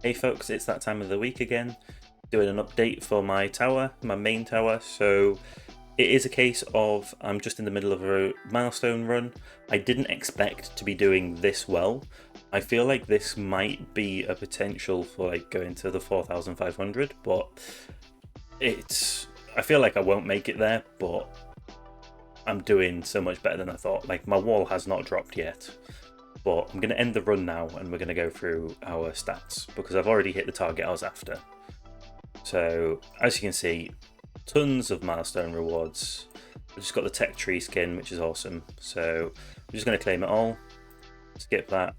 Hey folks, it's that time of the week again, doing an update for my tower, my main tower. So it is a case of I'm just in the middle of a milestone run. I didn't expect to be doing this well. I feel like this might be a potential for like going to the 4,500, but I feel like I won't make it there, but I'm doing so much better than I thought. Like my wall has not dropped yet. But I'm going to end the run now and we're going to go through our stats because I've already hit the target I was after. So as you can see, tons of milestone rewards. I've just got the tech tree skin, which is awesome. So I'm just going to claim it all, skip that.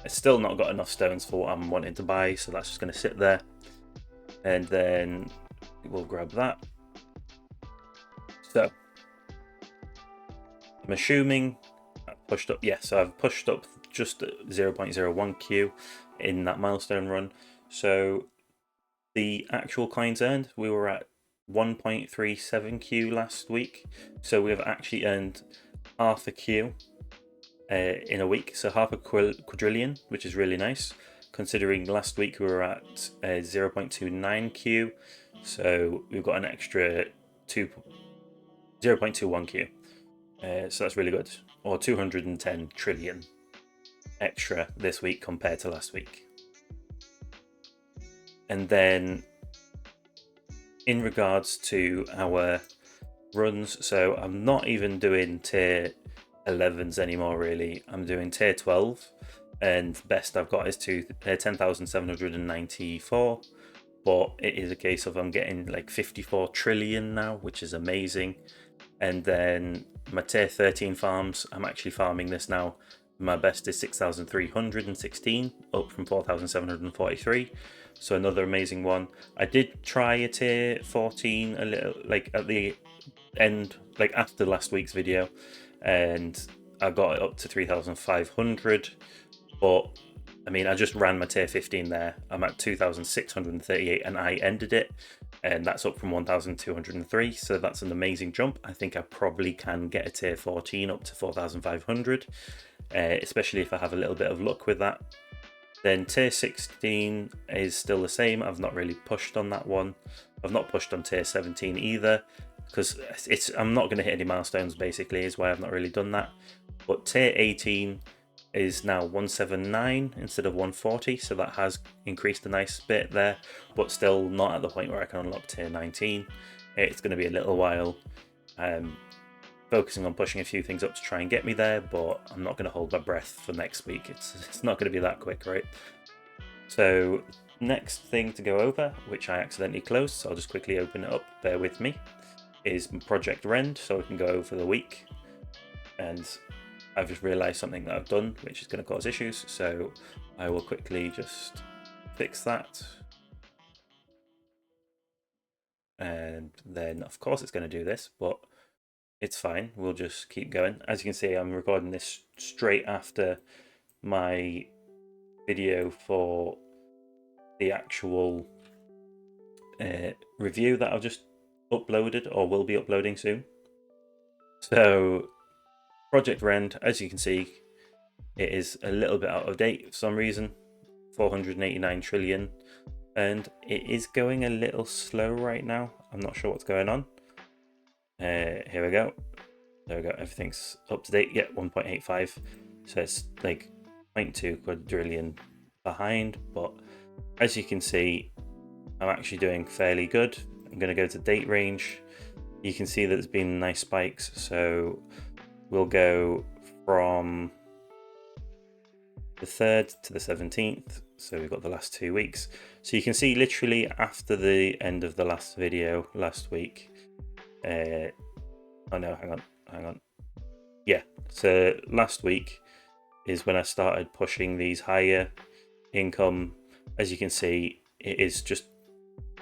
I've still not got enough stones for what I'm wanting to buy, so that's just going to sit there. And then we'll grab that. So I'm assuming I've pushed up, yeah, so I've pushed up just 0.01Q in that milestone run. So the actual coins earned, we were at 1.37Q last week. So we've actually earned half a Q in a week. So half a quadrillion, which is really nice. Considering last week we were at 0.29Q. So we've got an extra 0.21Q. So that's really good. Or 210 trillion extra this week compared to last week. And then in regards to our runs, so I'm not even doing tier 11s anymore really. I'm doing tier 12 and best I've got is 10,794, but it is a case of I'm getting like 54 trillion now, which is amazing. And then my tier 13 farms, I'm actually farming this now. My best is 6,316, up from 4,743. So another amazing one. I did try a tier 14 a little, like at the end, like after last week's video, and I got it up to 3,500. But I mean, I just ran my tier 15 there. I'm at 2,638 and I ended it, and that's up from 1,203. So that's an amazing jump. I think I probably can get a tier 14 up to 4,500, especially if I have a little bit of luck with that. Then tier 16 is still the same. I've not really pushed on that one. I've not pushed on tier 17 either because I'm not going to hit any milestones basically, is why I've not really done that. But tier 18 is now 179 instead of 140, so that has increased a nice bit there, but still not at the point where I can unlock tier 19. It's going to be a little while. Focusing on pushing a few things up to try and get me there, but I'm not going to hold my breath for next week. It's not going to be that quick, right? So next thing to go over, which I accidentally closed, so I'll just quickly open it up, bear with me, is Project Rend, so we can go over the week. And I've just realized something that I've done, which is going to cause issues, so I will quickly just fix that. And then of course it's going to do this, but it's fine. We'll just keep going. As you can see, I'm recording this straight after my video for the actual review that I've just uploaded or will be uploading soon. So Project Rend, as you can see, it is a little bit out of date for some reason, 489 trillion, and it is going a little slow right now. I'm not sure what's going on. Here we go. There we go. Everything's up to date. Yeah, 1.85. So it's like 0.2 quadrillion behind. But as you can see, I'm actually doing fairly good. I'm going to go to date range. You can see that there's been nice spikes. So we'll go from the 3rd to the 17th. So we've got the last 2 weeks. So you can see literally after the end of the last video last week. Oh no, hang on. Yeah, so last week is when I started pushing these higher income. As you can see, it is just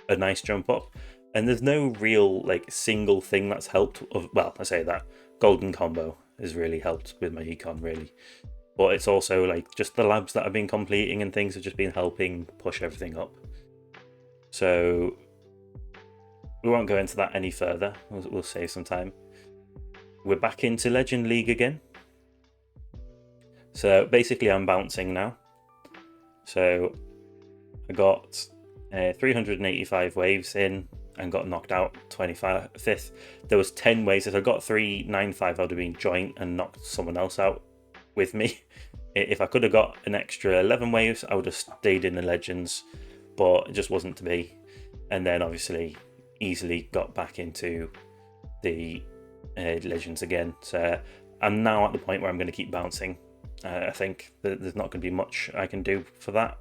a nice jump up, and there's no real like single thing that's helped. Well, I say that golden combo has really helped with my econ really, but it's also like just the labs that I've been completing and things have just been helping push everything up. So we won't go into that any further. We'll save some time. We're back into Legend League again. So basically I'm bouncing now. So I got 385 waves in and got knocked out 25th. There was 10 waves. If I got 395, I would have been joint and knocked someone else out with me. If I could have got an extra 11 waves, I would have stayed in the legends, but it just wasn't to be. And then obviously easily got back into the legends again. So I'm now at the point where I'm going to keep bouncing. I think that there's not going to be much I can do for that.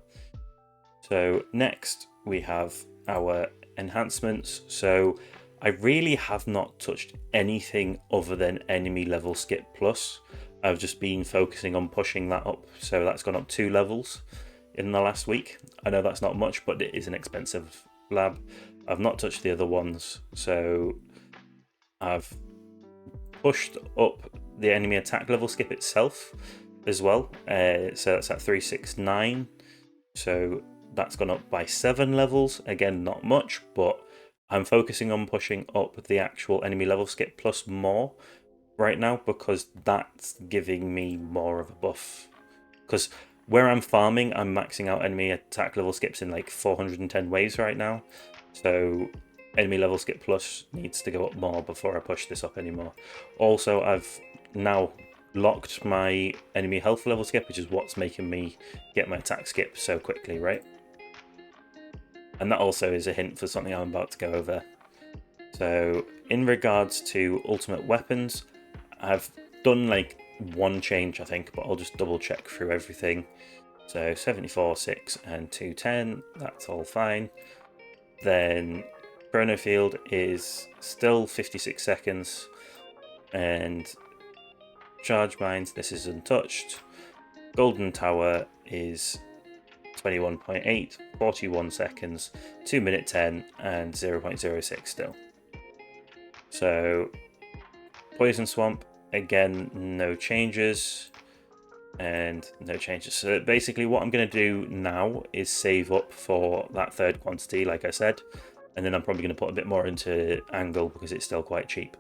So next we have our enhancements. So I really have not touched anything other than enemy level skip plus. I've just been focusing on pushing that up. So that's gone up 2 levels in the last week. I know that's not much, but it is an expensive lab. I've not touched the other ones. So I've pushed up the enemy attack level skip itself as well. So that's at 369. So that's gone up by 7 levels. Again, not much, but I'm focusing on pushing up the actual enemy level skip plus more right now because that's giving me more of a buff. Because where I'm farming, I'm maxing out enemy attack level skips in like 410 waves right now. So enemy level skip plus needs to go up more before I push this up anymore. Also, I've now locked my enemy health level skip, which is what's making me get my attack skip so quickly, right? And that also is a hint for something I'm about to go over. So in regards to ultimate weapons, I've done like one change, I think, but I'll just double check through everything. So 74, 6 and 210, that's all fine. Then Chrono Field is still 56 seconds, and Charge Mines, this is untouched. Golden Tower is 21.8, 41 seconds, 2 minute 10 and 0.06 still. So Poison Swamp, again, no changes and no changes. So basically what I'm going to do now is save up for that third quantity, like I said, and then I'm probably going to put a bit more into angle because it's still quite cheap.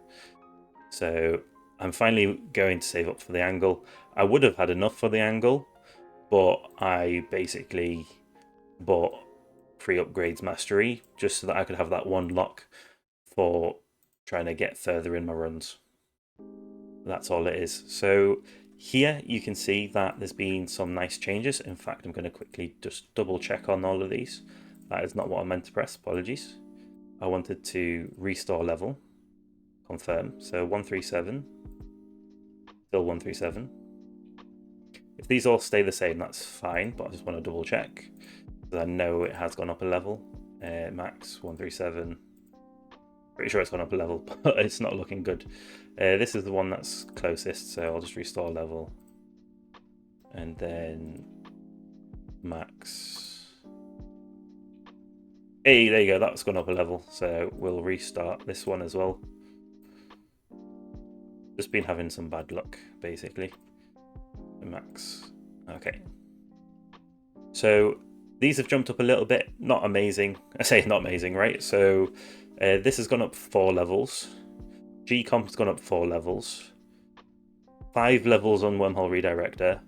So I'm finally going to save up for the angle. I would have had enough for the angle, but I basically bought 3 upgrades mastery just so that I could have that one lock for trying to get further in my runs. That's all it is. So here you can see that there's been some nice changes. In fact, I'm going to quickly just double check on all of these. That is not what I meant to press, apologies. I wanted to restore level, confirm. So 137, still 137. If these all stay the same, that's fine, but I just want to double check. I know it has gone up a level. Max 137. Pretty sure it's gone up a level, but it's not looking good. This is the one that's closest, so I'll just restore level. And then max. Hey, there you go, that's gone up a level, so we'll restart this one as well. Just been having some bad luck, basically. Max. Okay. So these have jumped up a little bit. Not amazing. I say not amazing, right? So this has gone up 4 levels. G-Comp's gone up 4 levels. 5 levels on Wormhole Redirector.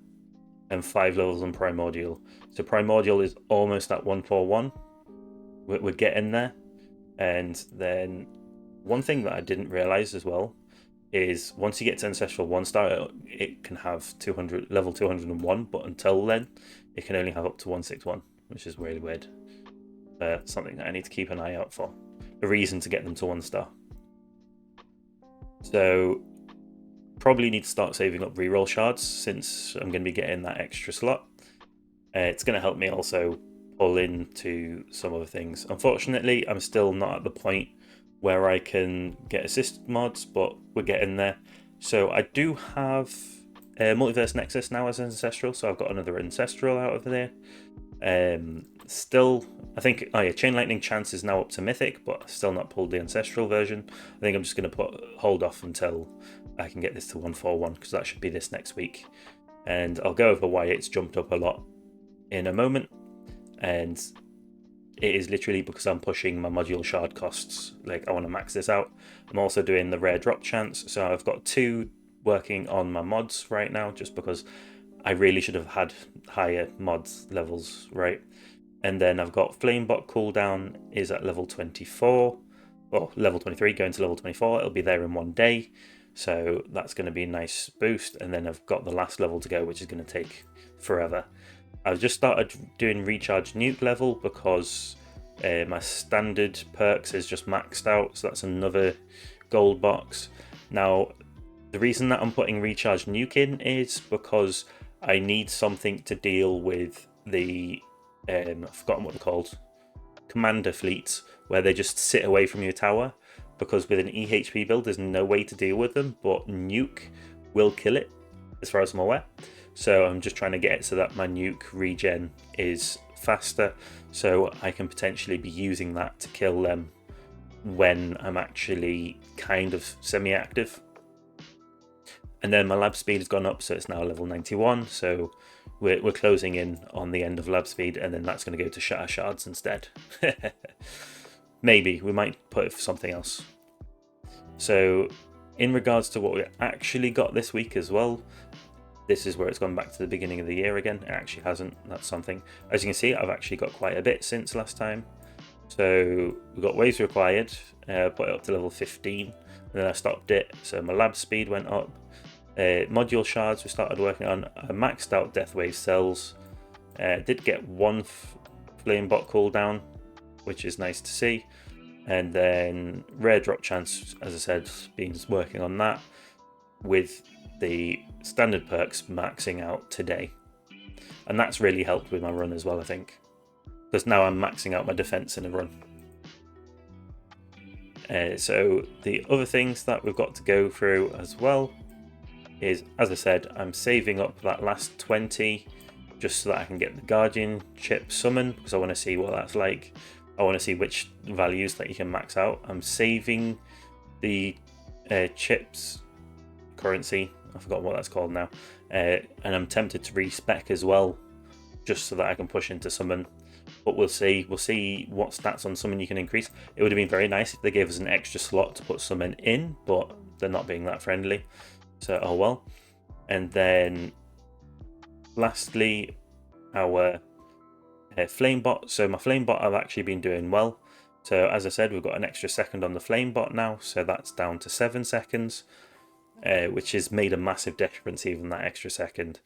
And 5 levels on Primordial. So Primordial is almost at 141. We're getting there. And then one thing that I didn't realize as well is once you get to Ancestral 1-star, it can have level 201, but until then, it can only have up to 161, which is really weird. Something that I need to keep an eye out for. A reason to get them to 1-star. So, probably need to start saving up reroll shards since I'm going to be getting that extra slot. It's going to help me also pull into some other things. Unfortunately, I'm still not at the point where I can get assisted mods, but we're getting there. So I do have Multiverse Nexus now as Ancestral, so I've got another Ancestral out of there. Still, I think, Chain Lightning Chance is now up to Mythic, but still not pulled the Ancestral version. I think I'm just going to hold off until I can get this to 141, because that should be this next week. And I'll go over why it's jumped up a lot in a moment. And it is literally because I'm pushing my module shard costs. Like, I want to max this out. I'm also doing the rare drop chance. So I've got 2 working on my mods right now, just because I really should have had higher mods levels, right? And then I've got Flamebot cooldown is at level 24, well, level 23 going to level 24. It'll be there in 1 day. So that's going to be a nice boost. And then I've got the last level to go, which is going to take forever. I've just started doing recharge nuke level because my standard perks is just maxed out. So that's another gold box. Now, the reason that I'm putting recharge nuke in is because I need something to deal with the, I've forgotten what they're called, commander fleets, where they just sit away from your tower. Because with an EHP build, there's no way to deal with them, but nuke will kill it, as far as I'm aware. So I'm just trying to get it so that my nuke regen is faster, so I can potentially be using that to kill them when I'm actually kind of semi-active. And then my lab speed has gone up, so it's now level 91, so we're closing in on the end of lab speed, and then that's going to go to shatter shards instead. Maybe we might put it for something else. So in regards to what we actually got this week as well, this is where it's gone back to the beginning of the year again. It actually hasn't. That's something. As you can see, I've actually got quite a bit since last time. So we've got waves required, put it up to level 15, and then I stopped it. So my lab speed went up. Module shards we started working on. I maxed out death wave cells. Did get one flame bot cooldown, which is nice to see. And then rare drop chance, as I said, been working on that with the standard perks maxing out today. And that's really helped with my run as well, I think. Because now I'm maxing out my defense in a run. So the other things that we've got to go through as well is, as I said, I'm saving up that last 20 just so that I can get the Guardian chip summon, because I want to see what that's like. I want to see which values that you can max out. I'm saving the chips currency. I forgot what that's called now. And I'm tempted to respec as well, just so that I can push into summon. But we'll see. We'll see what stats on summon you can increase. It would have been very nice if they gave us an extra slot to put summon in, but they're not being that friendly. So, oh well. And then lastly, our Flamebot. So my Flamebot I've actually been doing well. So as I said, we've got an extra second on the Flamebot now, so that's down to 7 seconds, which has made a massive difference, even that extra second.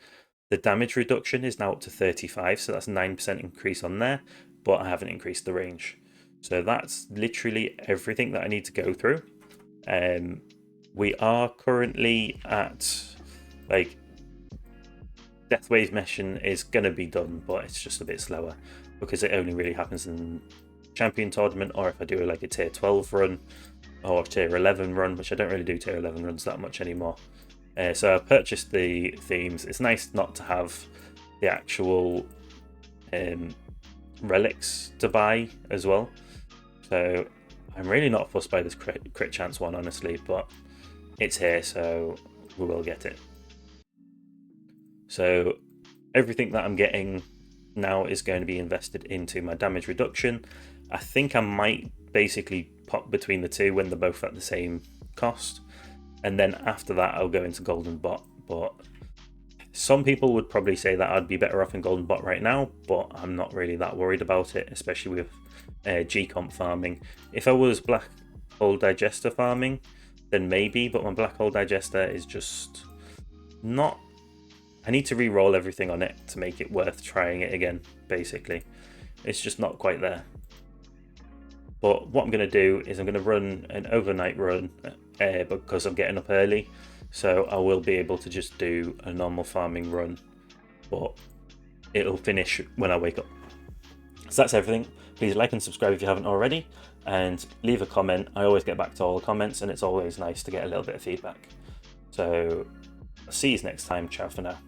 The damage reduction is now up to 35, so that's a 9% increase on there, but I haven't increased the range. So that's literally everything that I need to go through. We are currently at, like, Death Wave mission is going to be done, but it's just a bit slower because it only really happens in Champion Tournament, or if I do like a tier 12 run or tier 11 run, which I don't really do tier 11 runs that much anymore. So I purchased the themes. It's nice not to have the actual relics to buy as well. So I'm really not fussed by this crit chance one, honestly, but it's here, so we will get it. So everything that I'm getting now is going to be invested into my damage reduction. I think I might basically pop between the two when they're both at the same cost. And then after that, I'll go into Golden Bot. But some people would probably say that I'd be better off in Golden Bot right now, but I'm not really that worried about it, especially with G-Comp farming. If I was Black Hole Digester farming, then maybe, but my Black Hole Digester is just not... I need to re-roll everything on it to make it worth trying it again, basically. It's just not quite there. But what I'm going to do is I'm going to run an overnight run because I'm getting up early. So I will be able to just do a normal farming run, but it'll finish when I wake up. So that's everything. Please like and subscribe if you haven't already, and leave a comment. I always get back to all the comments, and it's always nice to get a little bit of feedback. So I'll see you next time. Ciao for now.